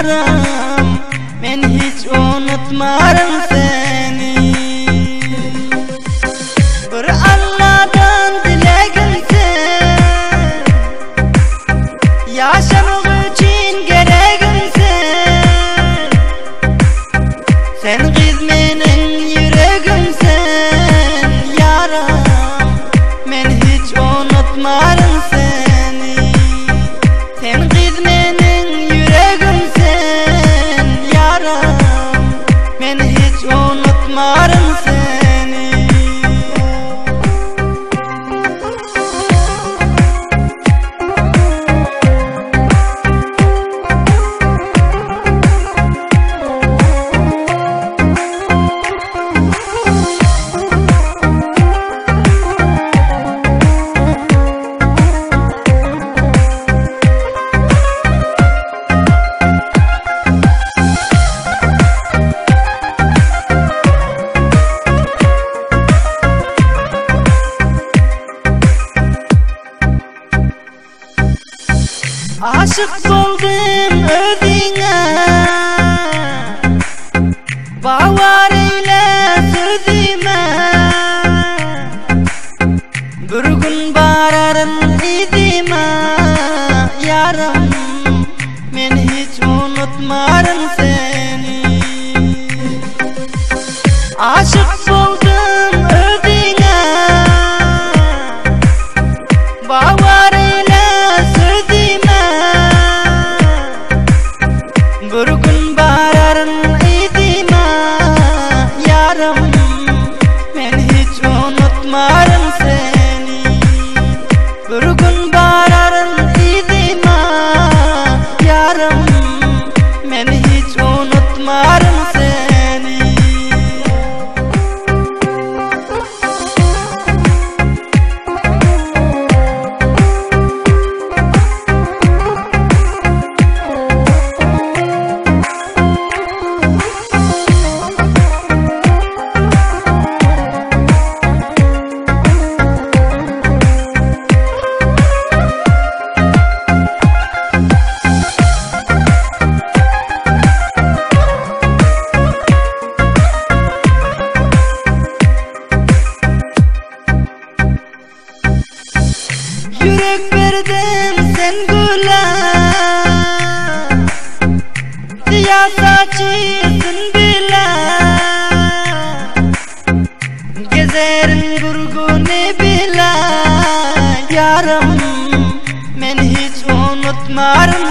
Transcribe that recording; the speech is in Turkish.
yarım, men hiç unutmarım seni. Bir Allah'tan dilegimsin, yaşamak için gerekimsin. Sen kızmenin yüreğimsin yarım, men hiç unutmarım seni. Sen kızmenin yüreğimsin yarım, men hiç unutmarım seni. Aşık buldum ödüne, bağlar eyle sözüme. Bir gün bararım izime yarım, men hiç unutmarım seni. Aşık buldum ödüne, bağlar eyle sözüme. Bir gün bararım izime yarım, men hiç unutmarım seni. Bir gün bararım izime yarım, men hiç unutmarım seni. Yürek verdim sen güle, siyah saçısın bile. Gezerim gurguni bile yarım, men hiç unutmarım